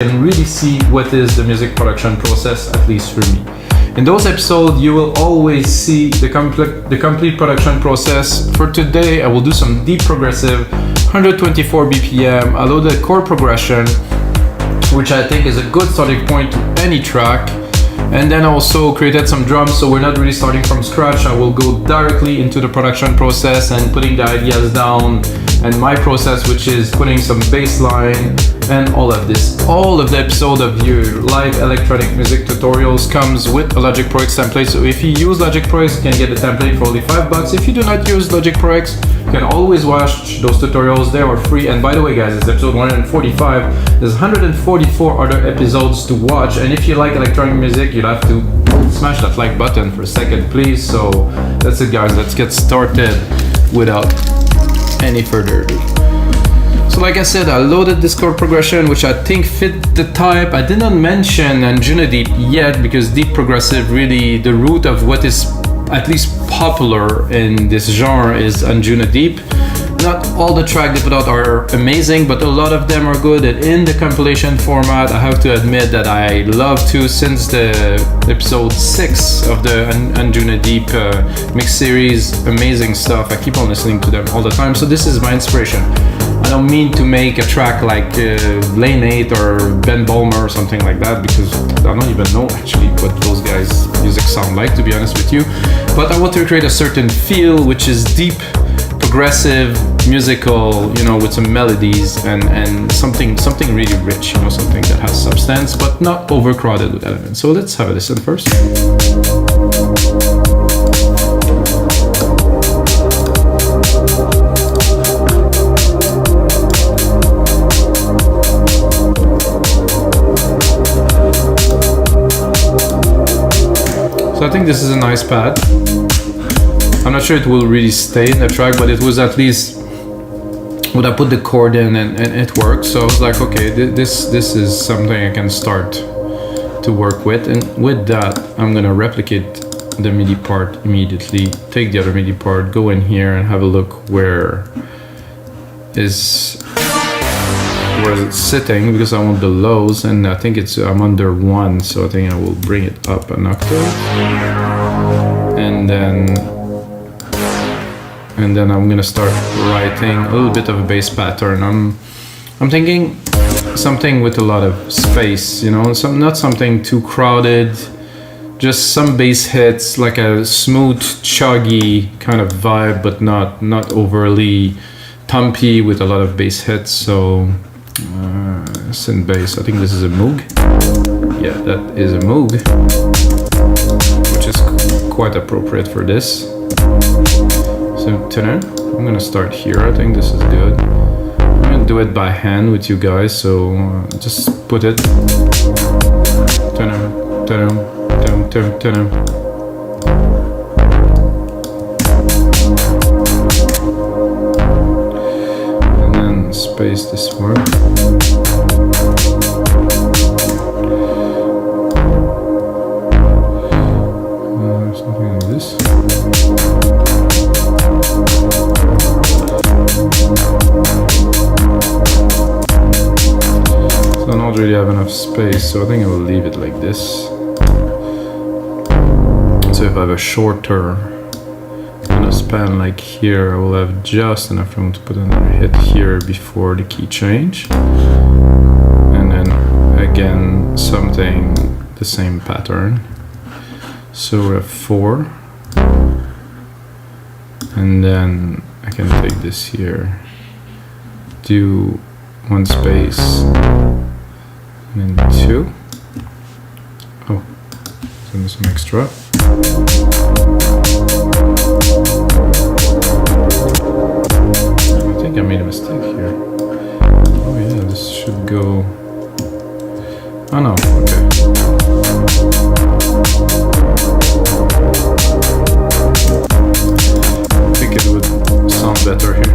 and really see what is the music production process, at least for me. In those episodes, you will always see the complete production process. For today, I will do some deep progressive, 124 BPM. I load the chord progression, which I think is a good starting point to any track. And then also created some drums, so we're not really starting from scratch. I will go directly into the production process and putting the ideas down, and my process, which is putting some bass line and all of this. All of the episode of your live electronic music tutorials comes with a Logic Pro X template. So if you use Logic Pro X, you can get the template for only $5. If you do not use Logic Pro X, you can always watch those tutorials. They are free. And by the way, guys, it's episode 145. There's 144 other episodes to watch. And if you like electronic music, you'll have to smash that like button for a second, please. So that's it, guys. Let's get started without any further ado. So like I said, I loaded this chord progression, which I think fit the type. I did not mention Anjunadeep yet, because deep progressive, really the root of what is at least popular in this genre is Anjunadeep. Not all the tracks they put out are amazing, but a lot of them are good. And in the compilation format, I have to admit that I love to, since the episode 6 of the Anjunadeep mix series, amazing stuff. I keep on listening to them all the time. So this is my inspiration. I don't mean to make a track like Lane 8 or Ben Bulmer or something like that, because I don't even know actually what those guys' music sound like, to be honest with you. But I want to create a certain feel, which is deep, progressive, musical, you know, with some melodies and something really rich, you know, something that has substance but not overcrowded with elements. So let's have a listen first. So I think this is a nice pad. I'm not sure it will really stay in the track, but it was at least what I put the chord in, and it worked. So I was like, okay, this is something I can start to work with. And with that, I'm gonna replicate the MIDI part immediately, take the other MIDI part, go in here and have a look where it's sitting, because I want the lows, and I think I'm under 1, so I think I will bring it up an octave, and then I'm gonna start writing a little bit of a bass pattern. I'm thinking something with a lot of space, you know, not something too crowded, just some bass hits, like a smooth, chuggy kind of vibe, but not overly thumpy with a lot of bass hits. So synth bass, I think this is a Moog. Yeah, that is a Moog, which is quite appropriate for this. So I'm gonna start here. I think this is good. I'm gonna do it by hand with you guys, so just put it. And then space this one. Something like this. So I don't really have enough space, so I think I will leave it like this. So if I have a shorter kind of span like here, I will have just enough room to put another hit here before the key change. And then again, something the same pattern. So we have 4. And then I can take this here, do 1 space, and then 2. Oh, so there's some extra. I think I made a mistake here. Oh yeah, this should go. Oh no, okay. I think it would sound better here.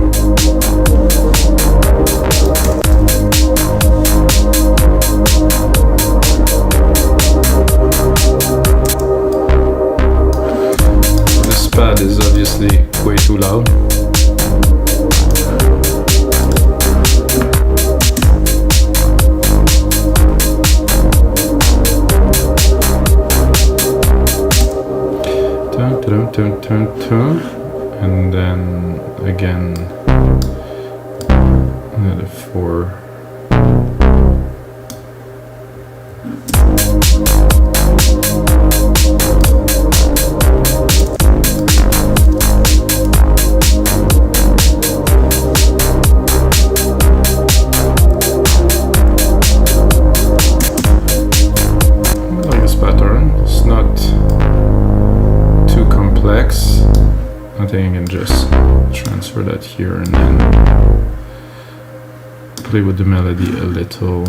This pad is obviously way too loud. turn, turn, and then again another 4. I think I can just transfer that here and then play with the melody a little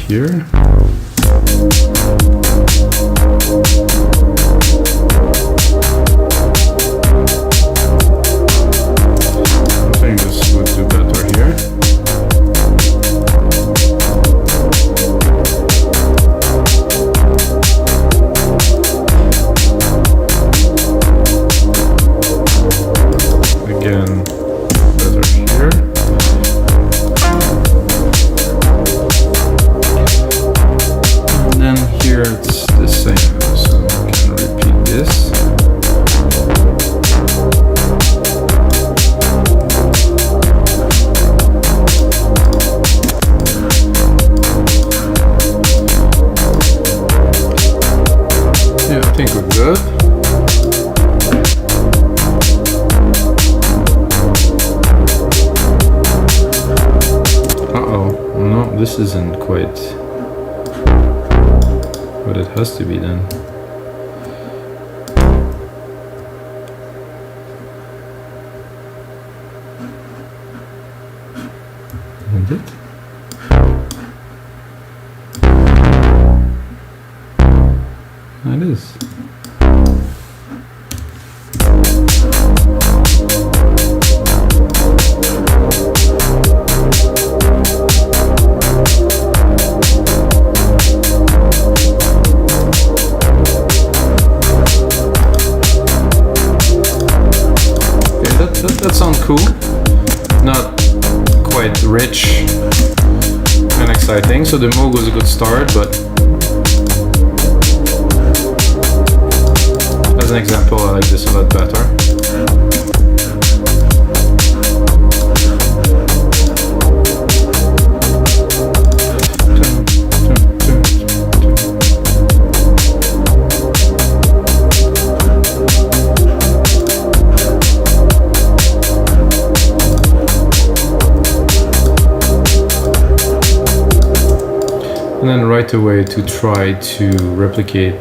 here. I think this would do better here. Again, better here. And then here it's the same, so we can repeat this. Yeah, I think we're good. This isn't quite what it has to be then. Isn't it? It is. That sounds cool. Not quite rich and exciting, so the Moog was a good start, but as an example, I like this a lot better. And then right away to try to replicate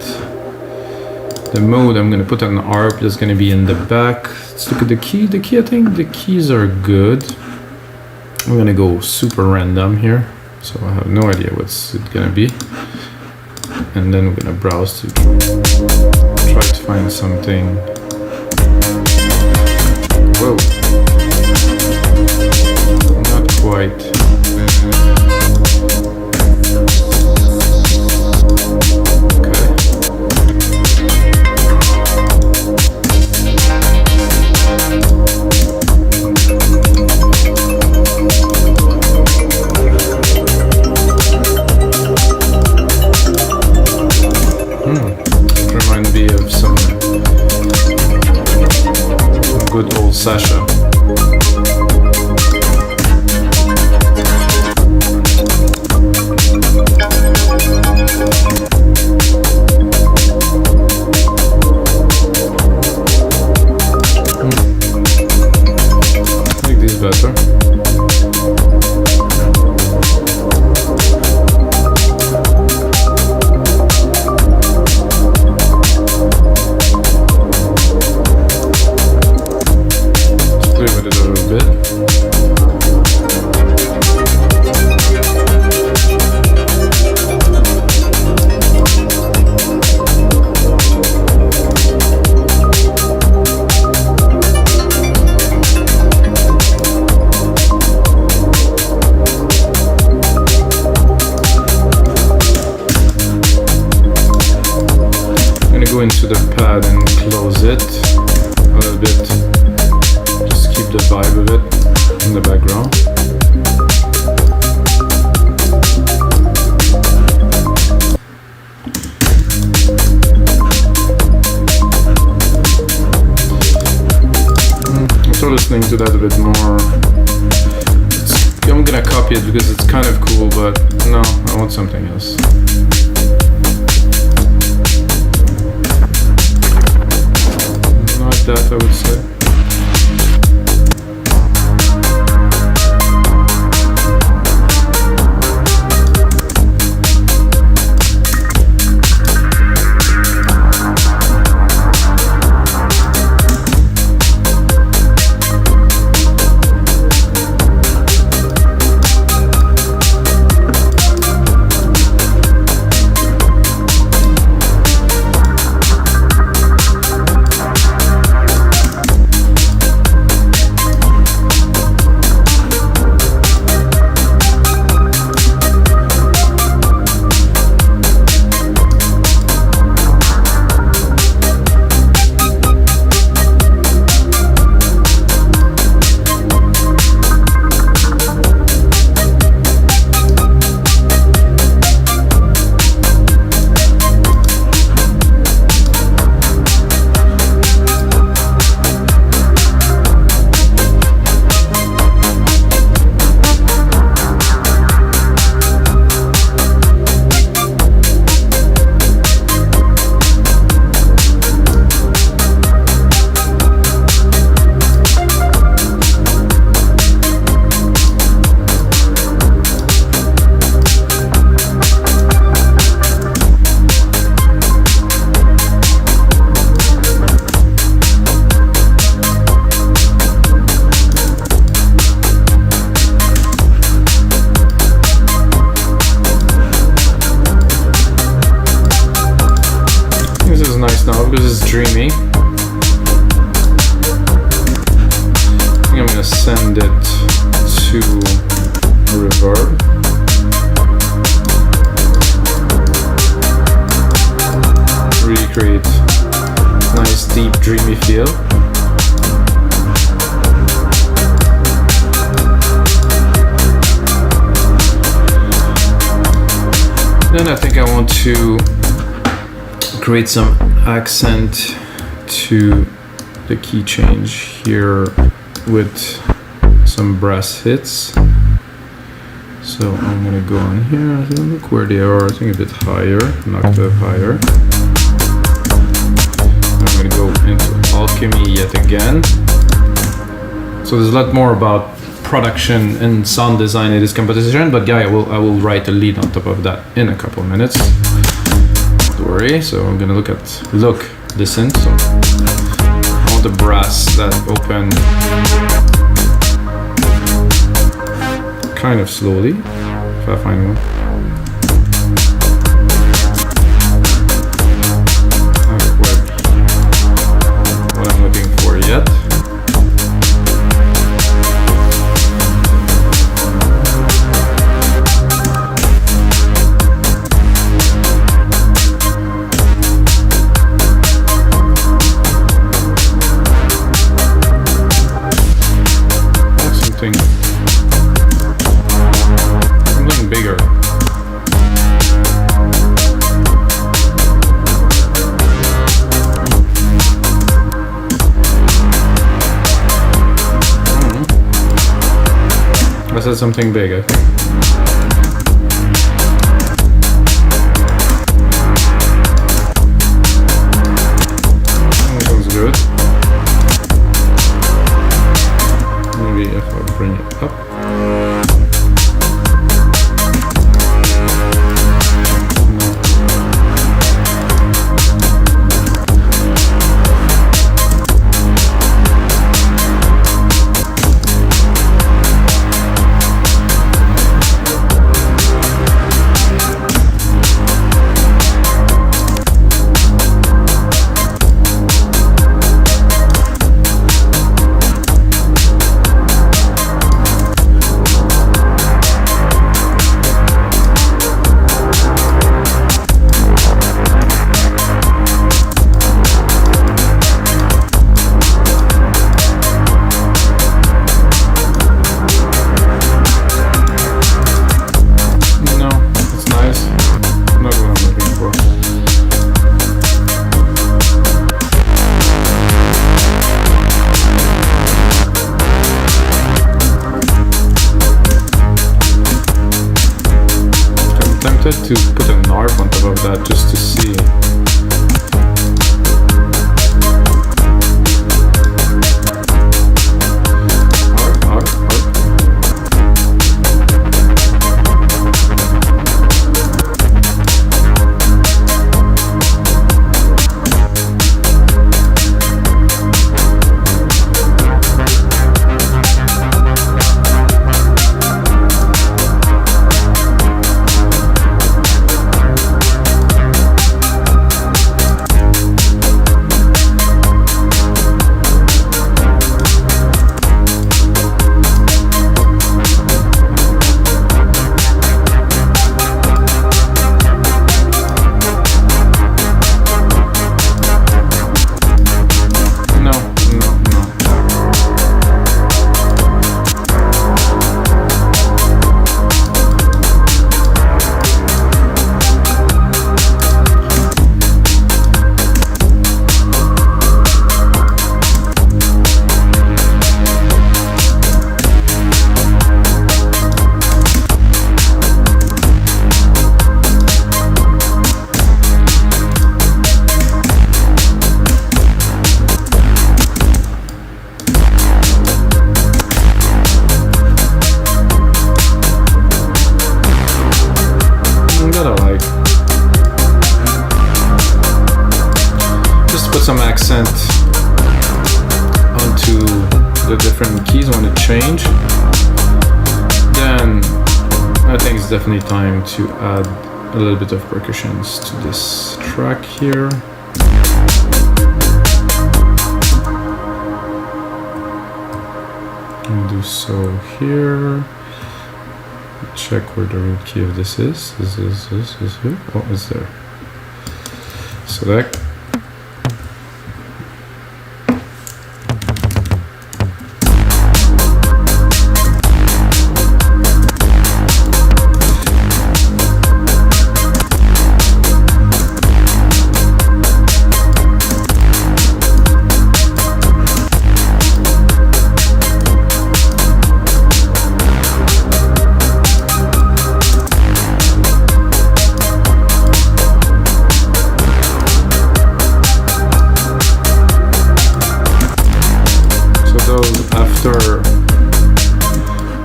the mode, I'm going to put an arp that's going to be in the back. Let's look at the key. The key, I think the keys are good. I'm going to go super random here, so I have no idea what's it going to be. And then we're going to browse to try to find something. Whoa. Not quite. Good old Sasha. I think this is better. Go into the pad and close it a little bit, just keep the vibe of it in the background. listening to that a bit more. I'm gonna copy it because it's kind of cool, but no, I want something else. Like that, I would say. Now because it's dreamy, I think I'm gonna send it to reverb. Really create nice deep dreamy feel. Then I think I want to create some accent to the key change here with some brass hits. So I'm gonna go on here, look where they are, I think a bit higher, an octave higher. I'm gonna go into alchemy yet again. So there's a lot more about production and sound design in this composition, but yeah, I will write a lead on top of that in a couple of minutes. Don't worry. So I'm gonna listen. So I want the brass that open kind of slowly, if I find one. Not quite what I'm looking for yet. Something bigger. I said something big, I think. That sounds good. Maybe if I bring it up. tempted to put an harp on top of that just to see. Some accent onto the different keys I want to change, then I think it's definitely time to add a little bit of percussions to this track here. And do so here. Check where the root key of this is. This is here. Oh, it's there. Select.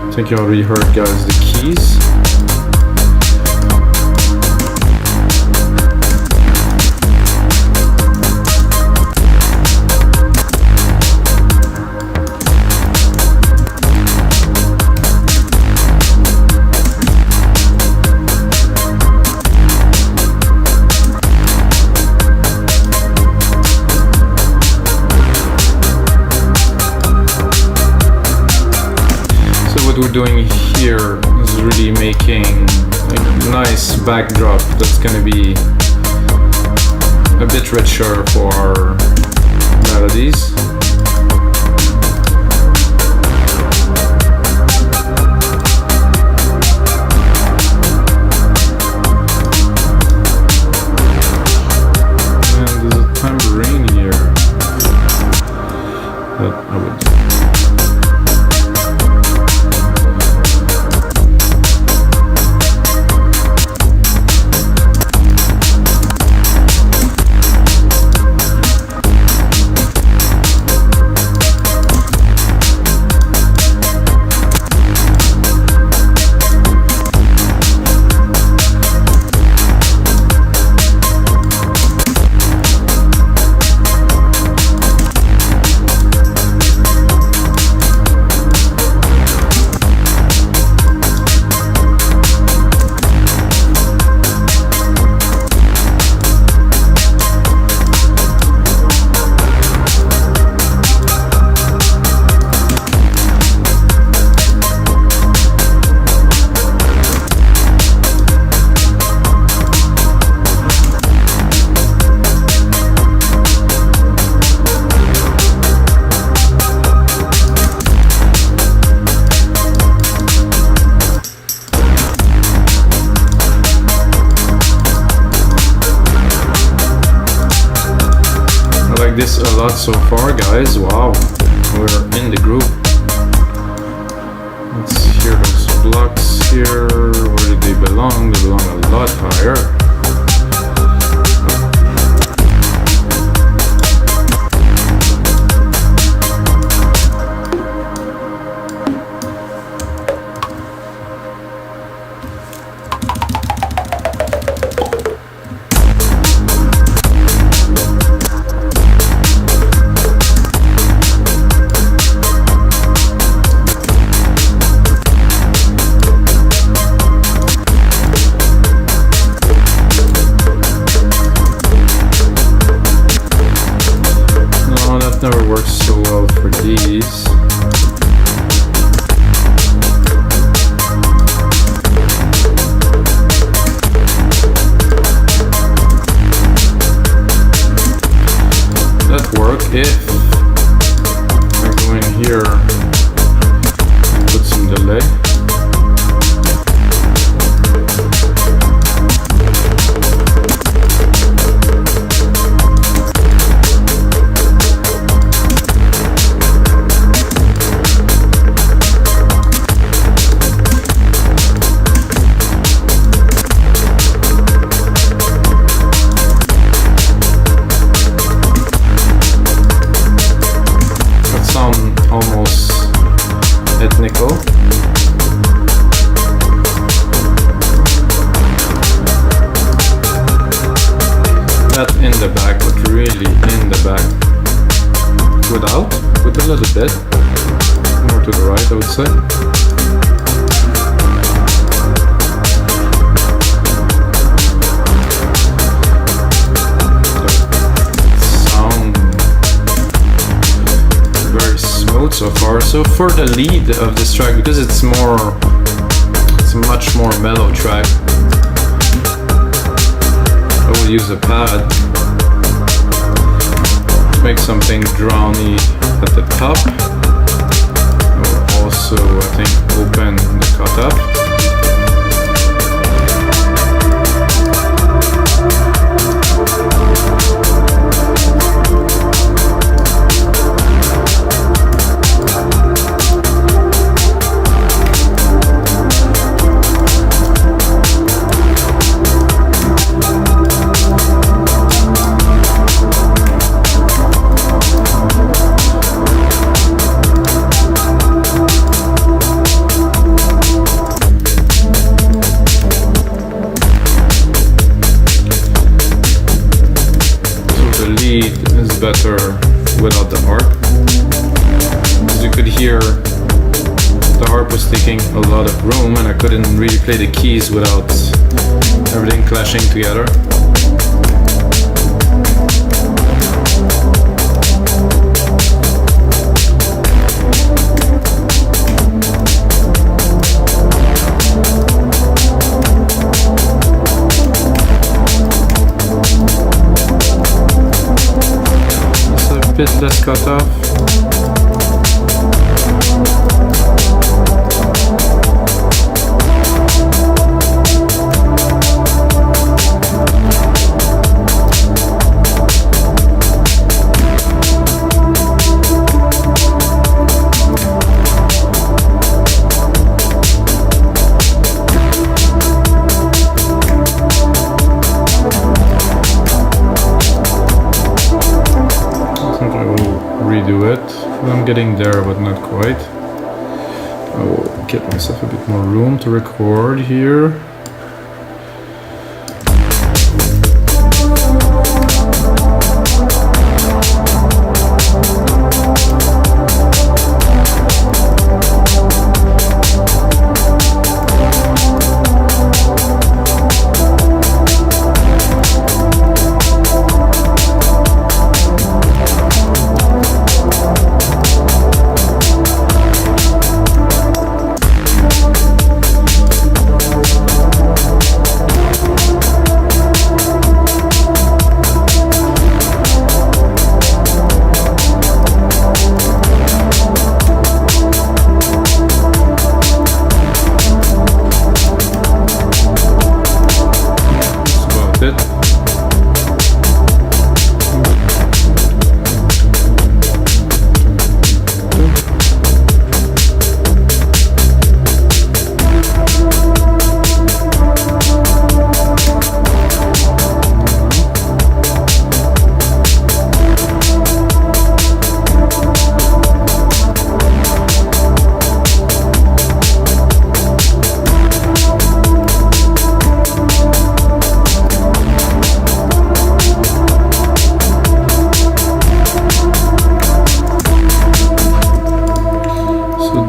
I think you already heard, guys, the keys. What we're doing here is really making a nice backdrop that's going to be a bit richer for our melodies. And there's a tambourine here that I would do. This a lot so far, guys. Wow, we're in the groove. Let's hear those blocks here. Where do they belong? belong a lot higher. Never works so well for these. That work if I go in here and put some delay. Almost ethnical. Not in the back, but really in the back. With a little bit more to the right, I would say. So far. So for the lead of this track, because it's a much more mellow track, I will use a pad to make something drowny at the top. I will also, I think, open the cutoff. Is better without the harp. As you could hear, the harp was taking a lot of room and I couldn't really play the keys without everything clashing together. Bit less cut off. Redo it. I'm getting there, but not quite. I will get myself a bit more room to record here.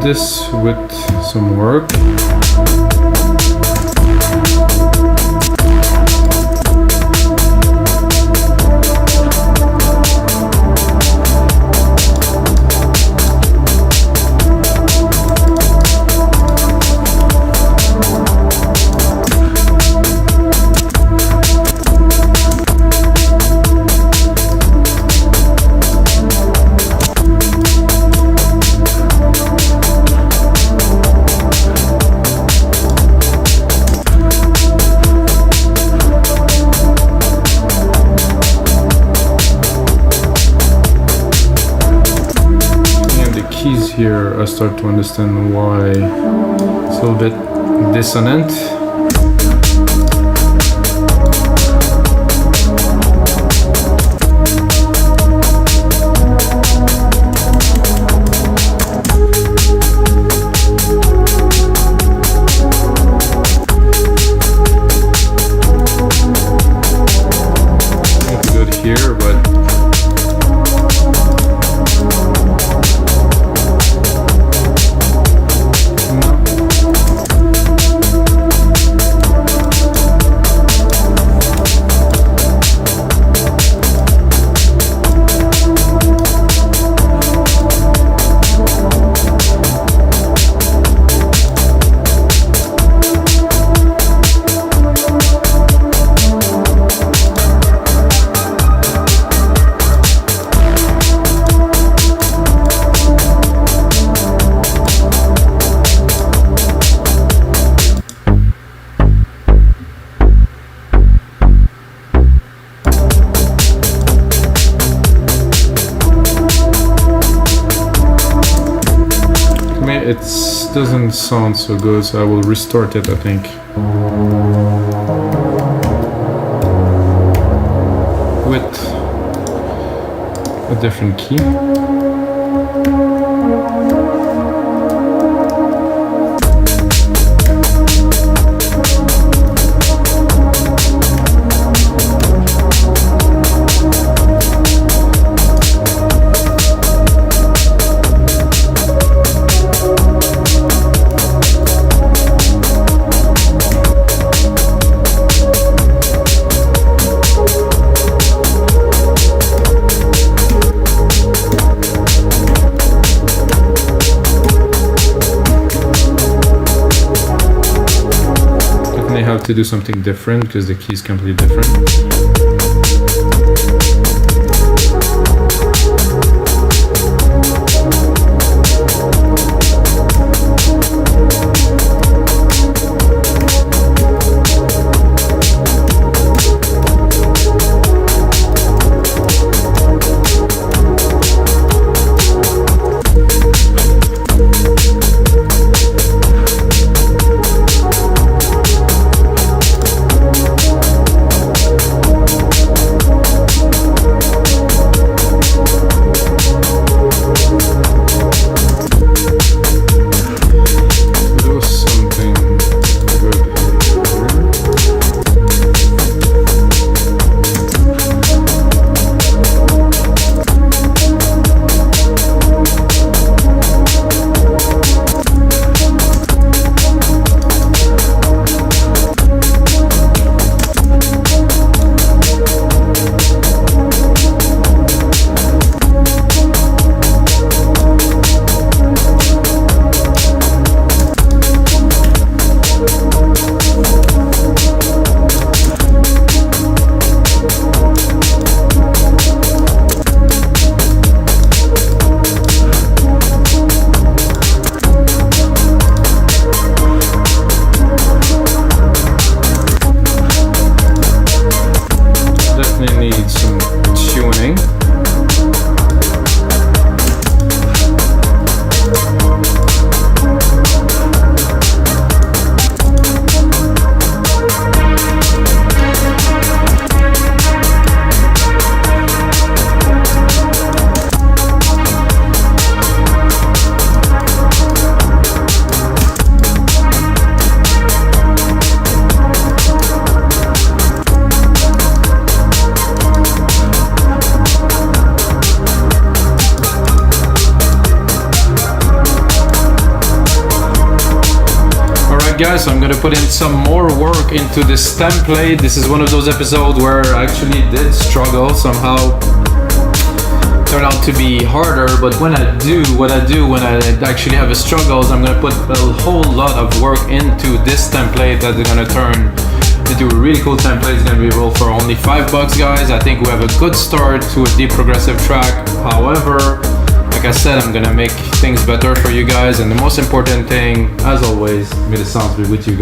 this with some work. Here I start to understand why it's a little bit dissonant. It's good here, but it doesn't sound so good, so I will restart it, I think. With a different key. To do something different because the key is completely different. Alright guys, so I'm gonna put in some more work into this template. This is one of those episodes where I actually did struggle somehow. Turned out to be harder, but when I do when I actually have a struggles, I'm gonna put a whole lot of work into this template that is gonna turn into a really cool template. It's gonna be available for only $5, guys. I think we have a good start to a deep progressive track. However, like I said, I'm gonna make things better for you guys, and the most important thing, as always, may the sounds be with you guys.